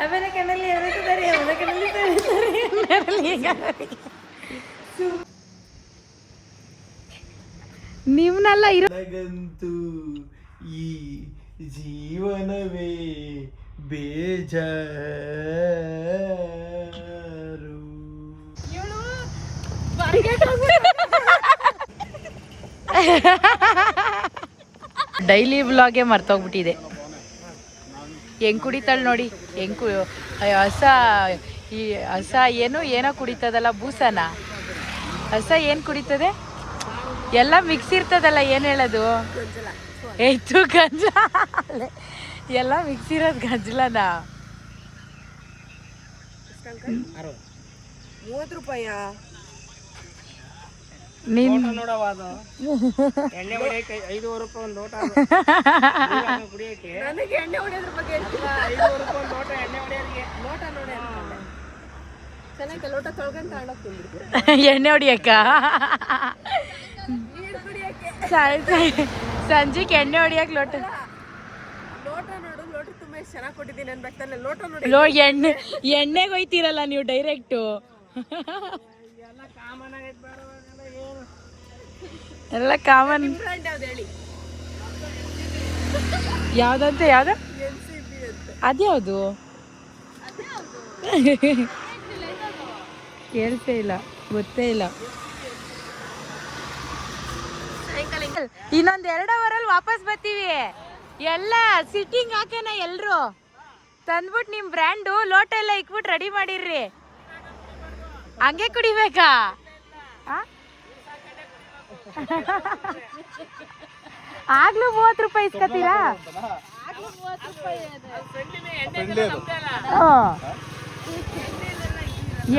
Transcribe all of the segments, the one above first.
ಅವನ ಕಣ್ಣಲ್ಲಿ ಎವರುತ್ತಾರೆ, ಅವನ ಕಣ್ಣಲ್ಲಿ ನಿಮ್ನೆಲ್ಲ ಇರೋ ನನಗಂತೂ ಈ ಜೀವನವೇ ಬೇಜಾರು. ಡೈಲಿ ವ್ಲಾಗೆ ಮರ್ತೋಗ್ಬಿಟ್ಟಿದೆ. ಹೆಂಗ್ ಕುಡಿತಾಳೆ ನೋಡಿ, ಹಸ ಈ ಹಸ ಏನೋ ಕುಡಿತದಲ್ಲ, ಬೂಸನ ಹಸ ಏನು ಕುಡಿತದೆ, ಎಲ್ಲ ಮಿಕ್ಸ್ ಇರ್ತದಲ್ಲ, ಏನು ಹೇಳೋದು, ಹೆಚ್ಚು ಗಂಜಲ, ಎಲ್ಲ ಮಿಕ್ಸ್ ಇರೋದು ಗಂಜಲನ. 30 ರೂಪಾಯಿ ನೋಡವ, ಅದು ಎಣ್ಣೆ ಹೊಡಿಯಕ್ಕೆ 5 ರೂಪಾಯಿ ಒಂದು ಲೋಟ ಕುಡಿಯಕ್ಕೆ. ನನಗೆ ಎಣ್ಣೆ ಹೊಡೆಯೋದ್ರ ಬಗ್ಗೆ 5 ರೂಪಾಯಿ ಒಂದು ಲೋಟ ಎಣ್ಣೆ ಹೊಡಿಯೋರಿಗೆ. ಲೋಟ ನೋಡಿ ಚೆನ್ನಾಗಿ ಲೋಟ ತೊಳ್ಕೊಂಡು ತಗೊಂಡೋಗಿ ತಿಂದ್ಬಿಡ್ತು. ಎಣ್ಣೆ ಹೊಡಿಯಕ್ಕ ಸಂಜೆಗೆ ಎಣ್ಣೆ ಹೊಡಿಯಕ್ಕೆ ಲೋಟ ನೋಡು, ಲೋಟ ತುಂಬ ಚೆನ್ನಾಗಿ ಕೊಟ್ಟಿದ್ದೀನಿ ಅನ್ಬೇಕಾದ್ರೆ ಲೋಟ ನೋಡಿ. ಎಣ್ಣೆಗೆ ಹೋಯ್ತಿರಲ್ಲ ನೀವು ಡೈರೆಕ್ಟು. ಎಲ್ಲ ಕಾಮನ್. ಬ್ರ್ಯಾಂಡ್ ಯಾವ್ದು ಹೇಳಿ? ಯಾವ್ದಂತ ಯಾವ್ದು? ಅದ್ಯಾವುದು? ಕೇಳ್ಸೇ ಇಲ್ಲ, ಗೊತ್ತೇ ಇಲ್ಲ. ಇನ್ನೊಂದು 2 ಅವರಲ್ಲಿ ವಾಪಸ್ ಬರ್ತೀವಿ. ಎಲ್ಲ ಸಿಟ್ಟಿಂಗ್ ಹಾಕೇನ ಎಲ್ರು ತಂದ್ಬಿಟ್ಟು ನಿಮ್ ಬ್ರ್ಯಾಂಡು ಲೋಟ ಎಲ್ಲ ಇಕ್ಬಿಟ್ಟು ರೆಡಿ ಮಾಡಿರ್ರಿ. ಹಂಗೆ ಕುಡಿಬೇಕಾ? ಆಗ್ಲೂ 30 ರೂಪಾಯಿ ಇಸ್ಕತ್ತೀರಾ?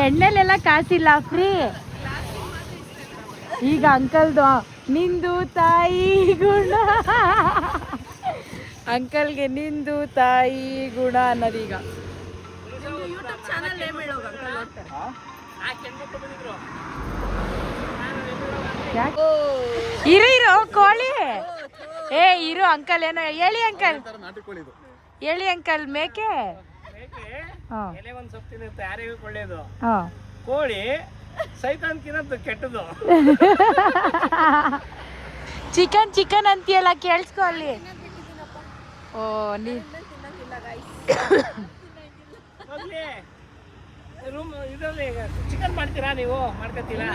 ಎಣ್ಣೆಲೆಲ್ಲ ಕಾಸಿಲ್ಲ, ಫ್ರೀ. ಈಗ ಅಂಕಲ್ದು ನಿಂದು ತಾಯಿ ಗುಣ, ಅಂಕಲ್ಗೆ ನಿಂದು ತಾಯಿ ಗುಣ ಅನ್ನೋದೀಗ. ಯೂಟ್ಯೂಬ್ ಚಾನಲ್ ನೇಮ್ ಹೇಳೋಗ ಇರೋ ಕೋಳಿ. ಇರು ಅಂಕಲ್, ಏನೋ ಹೇಳಿ ಅಂಕಲ್, ಹೇಳಿ ಅಂಕಲ್. ಮೇಕೆ ಒಂದು ಸೊಪ್ಪು ತಿನ್ನುತ್ತೆ, ಯಾರಿಗೂ ಒಳ್ಳೇದು. ಕೋಳಿ ಸೈತಾನ್ ತಿನ್ನೋದು ಕೆಟ್ಟದು. ಚಿಕನ್ ಅಂತೀಯಲ್ಲ, ಕೇಳಿಸ್ಕೊ ಅಲ್ಲಿ. ಓ ನೀ ರೂಮ್ ಇದರಲ್ಲಿ ಚಿಕನ್ ಮಾಡ್ತೀರಾ ನೀವು? ಮಾಡ್ಕೊತೀರಾ?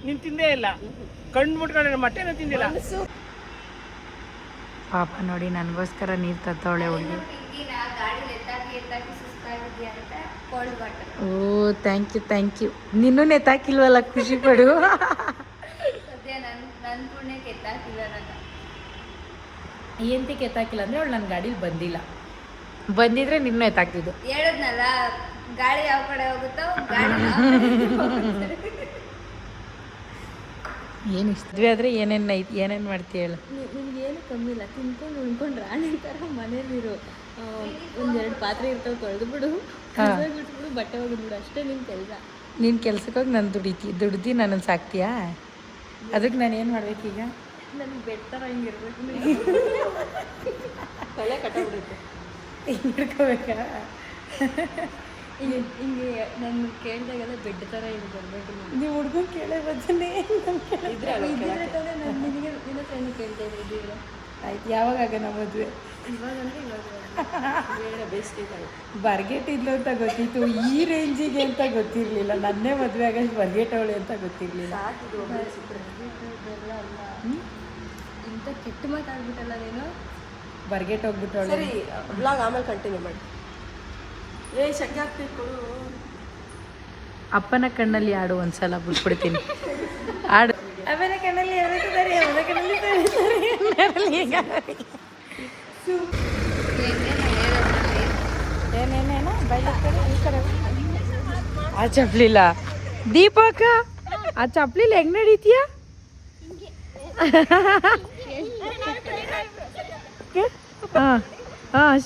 ನೀನು ತಿಂದೇ ಇಲ್ಲ, ಕಣ್ಣು ಮುಟ್ಕೊಂಡ್ರೆ ಮಟೇನ ತಿಂದಿಲ್ಲ. ಪಾಪ ನೋಡಿ, ನನಗೋಸ್ಕರ ನೀರು ತತ್ತವಳೆ ಹುಡುಗಿ. ಓ ಥ್ಯಾಂಕ್ ಯು. ನಿನ್ನೂ ನೆತ್ತಾಕಿಲ್ವಲ್ಲ, ಖುಷಿ ಪಡು. ಎಂತಕ್ಕೆ ಎತ್ತಾಕಿಲ್ಲ ಅಂದರೆ ಅವಳು ನನ್ನ ಗಾಡೀಲಿ ಬಂದಿಲ್ಲ. ಬಂದಿದ್ರೆ ನಿನ್ನೂ ಎತ್ತಾಕ್ತಿದ್ದು. ಹೇಳಿದ್ನಲ್ಲ, ಗಾಡಿ ಯಾವ ಕಡೆ ಹೋಗುತ್ತೋ ಏನು ಇಷ್ಟದ್ವಿ ಆದರೆ ಏನೇನು ಮಾಡ್ತೀಯ ಹೇಳು? ನಿಮ್ಗೇನು ಕಮ್ಮಿ ಇಲ್ಲ, ತಿನ್ಕೊಂಡು ಉಣ್ಕೊಂಡು ರಾಣಿ ಥರ ಮನೇಲಿರು. 1-2 ಪಾತ್ರೆ ಇರ್ತಾವೆ, ತೊಳೆದ್ಬಿಡು, ಬಿಟ್ಬಿಡು, ಬಟ್ಟೆ ಒಗೆದ್ಬಿಡು, ಅಷ್ಟೇ ನಿಮ್ಮ ಕೆಲಸ. ನೀನು ಕೆಲ್ಸಕ್ಕೆ ಹೋಗಿ ನಾನು ದುಡ್ದು ನನ್ನನ್ನು ಸಾಕ್ತೀಯಾ? ಅದಕ್ಕೆ ನಾನು ಏನು ಮಾಡ್ಬೇಕೀಗ? ನನಗೆ ಬೆಡ್ ಥರ ಹಿಂಗಿರ್ಬೇಕು, ತಲೆ ಕಟ್ಟಬಿಡುತ್ತೆ. ಹಿಂಗೆ ಹಿಡ್ಕೋಬೇಕಾ? ಹಿಂಗೆ ನಾನು ಕೇಳಿದಾಗೆಲ್ಲ ಬೆಡ್ ಥರ ಹಿಂಗೆ ಬರಬೇಕು. ನೀವು ಹುಡ್ಗನ್ ಕೇಳೋ ಬದಲೇ ನಾನು ನಿನಗೆ ನಿನ್ನ ಫ್ರೆಂಡ್ ಕೇಳ್ತಾ ಇದ್ದೀವಿ. ಆಯ್ತು, ಯಾವಾಗಾಗೋಣ ಮದುವೆ? ಇವಾಗಂದ್ರೆ ಬೇಡ, ಬೇಸಿಗೆ ಬರ್ಗೆಟ್ ಇದ್ಲು ಅಂತ ಗೊತ್ತಿತ್ತು, ಈ ರೇಂಜಿಗೆ ಅಂತ ಗೊತ್ತಿರಲಿಲ್ಲ. ನನ್ನೇ ಮದುವೆ ಆಗೋಷ್ಟು ಬರ್ಗೆಟವಳೆ ಅಂತ ಗೊತ್ತಿರಲಿಲ್ಲ. ಇಂಥ ಕೆಟ್ಟ ಮಾತಾಡ್ಬಿಟ್ಟಲ್ಲ ನೀನು. ಬರ್ಗೆಟ್ ಹೋಗ್ಬಿಟ್ಟವಳೆ. ಸರಿ, ಬ್ಲಾಗ್ ಆಮೇಲೆ ಕಂಟಿನ್ಯೂ ಮಾಡಿ. ಶಕ್ತಿ ಆಗ್ತೈತೆ ಕೊಡು. ಅಪ್ಪನ ಕಣ್ಣಲ್ಲಿ ಆಡು, ಒಂದ್ಸಲ ಬಿಟ್ಬಿಡ್ತೀನಿ. ಆಡು. ಅವನ ಕಣ್ಣಲ್ಲಿ ಎವರುತ್ತಾರೆ, ಅವನ ಕಣ್ಣಲ್ಲಿ ಏನೇನೇನ ಆ ಚಪ್ಲಿಲ್ಲ ದೀಪಕ್ಕ, ಆ ಚಪ್ಲಿಲಿ ಹೆಂಗ್ ನಡೀತೀಯ?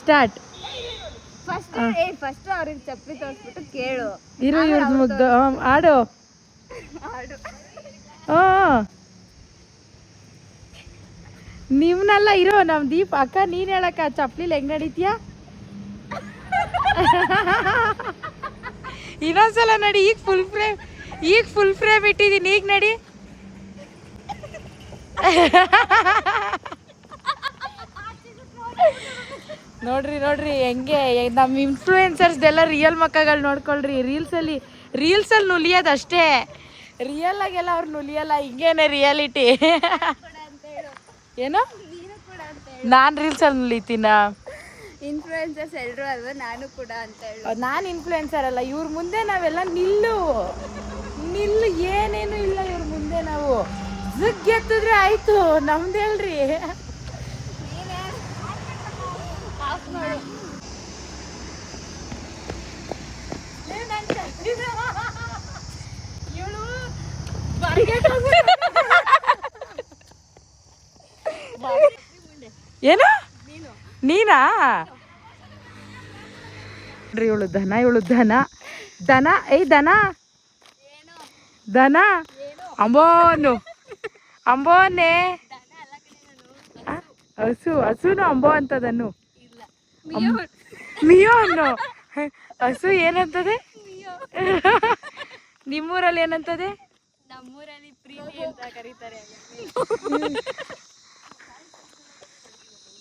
ಸ್ಟಾರ್ಟ್. ಫಸ್ಟ್ ಅವ್ರಿಗೆ ಚಪ್ಪಲಿ ತೋರಿಸ್ಬಿಟ್ಟು ಕೇಳು. ಇವ್ರದ್ದು ಮುಗ್ದು ಆಡು. ನಿಮ್ನೆಲ್ಲ ಇರೋ ನಮ್ ದೀಪ ಅಕ್ಕ, ನೀನ್ ಹೇಳಕ್ಕ ಚಪ್ಲಿಲಿ ಹೆಂಗ್ ನಡೀತೀಯ? ಇನ್ನೊಂದ್ಸಲ ನಡಿ. ಈಗ ಫುಲ್ ಫ್ರೇಮ್ ಇಟ್ಟಿದ್ದೀನಿ. ಈಗ ನಡಿ. ನೋಡ್ರಿ ಹೆಂಗೆ ನಮ್ಮ ಇನ್ಫ್ಲೂಯೆನ್ಸರ್ಸ್ದೆಲ್ಲ ರಿಯಲ್ ಮಕ್ಕಗಳು ನೋಡ್ಕೊಳ್ರಿ. ರೀಲ್ಸಲ್ಲಿ ನುಲಿಯೋದು ಅಷ್ಟೇ, ರಿಯಲ್ ಆಗೆಲ್ಲ ಅವ್ರು ನುಲಿಯಲ್ಲ. ಹಿಂಗೇನೆ ರಿಯಾಲಿಟಿ. ಏನು ನಾನು ರೀಲ್ಸಲ್ಲಿ ನುಲಿತೀನ? ಇನ್ಫ್ಲೂಯೆನ್ಸರ್ಸ್ ಎಲ್ಲರೂ ಅಲ್ವಾ, ನಾನು ಕೂಡ ಅಂತ ಹೇಳಿ. ನಾನು ಇನ್ಫ್ಲೂಯೆನ್ಸರ್ ಅಲ್ಲ. ಇವ್ರ ಮುಂದೆ ನಾವೆಲ್ಲ ನಿಲ್ಲು ಏನೇನು ಇಲ್ಲ. ಇವ್ರ ಮುಂದೆ ನಾವು ಝಗ್ ಎತ್ತಿದ್ರೆ ಆಯ್ತು. ನಮ್ದು ಹೇಳ್ರಿ. ಏನು ನೀನಾ? ಇವಳು ದನ ಏಯ್ ದನ ಅಂಬೋನೆ ಹಸುನು ಅಂಬೋ ಅಂತದನ್ನು. ಮಿಯೋ ಅನ್ನು ಹಸು ಏನಂತದೆ ನಿಮ್ಮೂರಲ್ಲಿ? ಏನಂತದೆ ನಮ್ಮೂರಲ್ಲಿ ಪ್ರೀತಿ ಅಂತ ಕರೀತಾರೆ.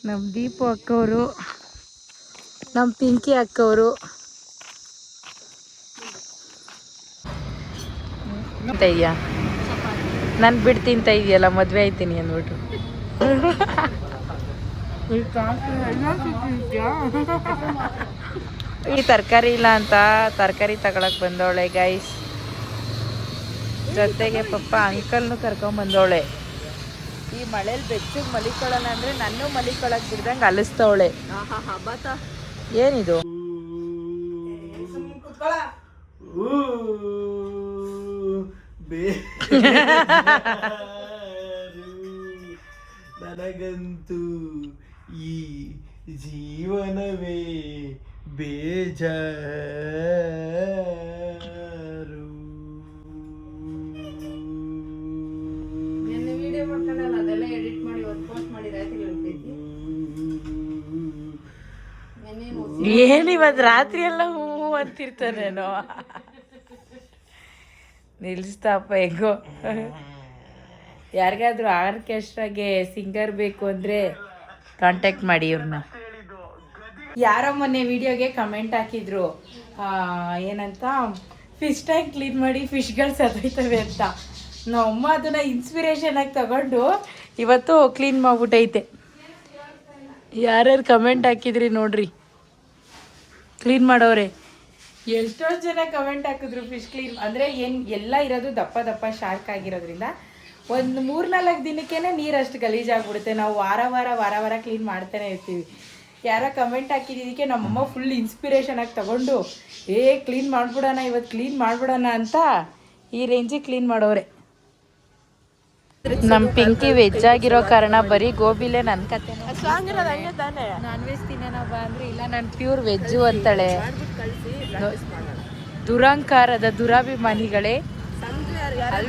ನಮ್ಮ ದೀಪು ಅಕ್ಕವರು, ನಮ್ಮ ಪಿಂಕಿ ಅಕ್ಕವರು ಅಂತ ಇದೆಯಾ? ನಾನು ಬಿಟ್ಟು ತಿಂತ ಇದೆಯಲ್ಲ, ಮದುವೆ ಆಯ್ತೀನಿ ಅಂದ್ಬಿಟ್ಟು. ಈ ತರಕಾರಿ ಇಲ್ಲ ಅಂತ ತರಕಾರಿ ತಗೊಳಕ್ ಬಂದವಳೆ ಗೈಸ್. ಜೊತೆಗೆ ಪಪ್ಪ ಅಂಕಲ್ನು ಕರ್ಕೊಂಬಂದವಳೆ. ಈ ಮಳೇಲಿ ಬೆಚ್ಚಗೆ ಮಲಿಕೊಳ್ಳೋಣ ಅಂದ್ರೆ ನನ್ನೂ ಮಲಿಕೊಳ್ಳಕ್ ಬಿಡ್ದಂಗೆ ಅಲಿಸ್ತವಳೆ. ಏನಿದು? ನನಗಂತೂ ಈ ಜೀವನವೇ ಬೇಜಾರು. ಏನಿವತ್ತು ರಾತ್ರಿ ಎಲ್ಲ ಹೂ ಅಂತಿರ್ತಾನೇನೋ. ನಿಲ್ಲಿಸ್ತಾಪ ಹೆಂಗೋ. ಯಾರಿಗಾದ್ರೂ ಆರ್ಕೆಸ್ಟ್ರಾಗೆ ಸಿಂಗರ್ ಬೇಕು ಅಂದರೆ ಕಾಂಟ್ಯಾಕ್ಟ್ ಮಾಡಿ ಇವ್ರನ್ನ. ಯಾರೋ ಮೊನ್ನೆ ವಿಡಿಯೋಗೆ ಕಮೆಂಟ್ ಹಾಕಿದ್ರು, ಏನಂತ, ಫಿಶ್ ಟ್ಯಾಂಕ್ ಕ್ಲೀನ್ ಮಾಡಿ ಫಿಶ್ಗಳು ಸತ್ತೋಯ್ತವೆ ಅಂತ. ನಮ್ಮಮ್ಮ ಅದನ್ನು ಇನ್ಸ್ಪಿರೇಷನ್ ಆಗಿ ತಗೊಂಡು ಇವತ್ತು ಕ್ಲೀನ್ ಮಾಡ್ಬಿಟ್ಟೈತೆ. ಯಾರ್ಯಾರು ಕಮೆಂಟ್ ಹಾಕಿದ್ರಿ ನೋಡ್ರಿ, ಕ್ಲೀನ್ ಮಾಡೋರೆ. ಎಷ್ಟೋ ಜನ ಕಮೆಂಟ್ ಹಾಕಿದ್ರು ಫಿಶ್ ಕ್ಲೀನ್ ಅಂದರೆ ಏನು, ಎಲ್ಲ ಇರೋದು ದಪ್ಪ ದಪ್ಪ ಶಾರ್ಕ್ ಆಗಿರೋದ್ರಿಂದ ಒಂದು 3-4 ದಿನಕ್ಕೇ ನೀರು ಅಷ್ಟು ಗಲೀಜಾಗ್ಬಿಡುತ್ತೆ. ನಾವು ವಾರ ವಾರ ಕ್ಲೀನ್ ಮಾಡ್ತಾನೆ ಇರ್ತೀವಿ. ಯಾರೋ ಕಮೆಂಟ್ ಹಾಕಿದ್ದಕ್ಕೆ ನಮ್ಮಮ್ಮ ಫುಲ್ ಇನ್ಸ್ಪಿರೇಷನ್ ಆಗಿ ತಗೊಂಡು ಕ್ಲೀನ್ ಮಾಡಿಬಿಡೋಣ ಇವತ್ತು, ಕ್ಲೀನ್ ಮಾಡಿಬಿಡೋಣ ಅಂತ ಈ ರೇಂಜಿಗೆ ಕ್ಲೀನ್ ಮಾಡೋರೆ. ನಮ್ಮ ಪಿಂಕಿ ವೆಜ್ ಆಗಿರೋ ಕಾರಣ ಬರೀ ಗೋಬಿಲೇ ನನ್ನ ಕತೆ. ನಾನ್ ವೆಜ್ ತಿನ್ನೋಣ ಬಾ ಅಂದರೆ ಇಲ್ಲ, ನಾನು ಪ್ಯೂರ್ ವೆಜ್ಜು ಅಂತಾಳೆ. ದುರಂಕಾರದ ದುರಾಭಿಮಾನಿಗಳೇ. ಅಲ್ಲಿ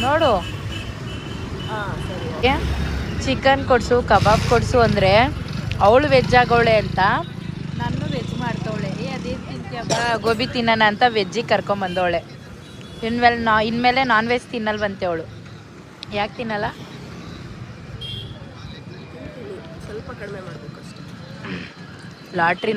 ನೋಡು ಚಿಕನ್ ಕೊಡ್ಸು, ಕಬಾಬ್ ಕೊಡ್ಸು ಅಂದರೆ ಅವಳು ವೆಜ್ ಆಗೋಳೆ ಅಂತ ನಾನು ವೆಜ್ ಮಾಡ್ತವಳೆ. ಅದೇನು ತಿಂತೀಯ ಗೋಬಿ ತಿನ್ನೋಣ ಅಂತ ವೆಜ್ಜಿಗೆ ಕರ್ಕೊಂಬಂದವಳೆ. ಇನ್ಮೇಲೆ ನಾನ್ ವೆಜ್ ತಿನ್ನಲ್ವಂತೆ ಅವಳು. ಯಾಕೆ ತಿನ್ನಲ್ಲ? ಸ್ವಲ್ಪ ಕಡಿಮೆ ಮಾಡಬೇಕು ಅಷ್ಟೇ. ಲಾಟ್ರಿ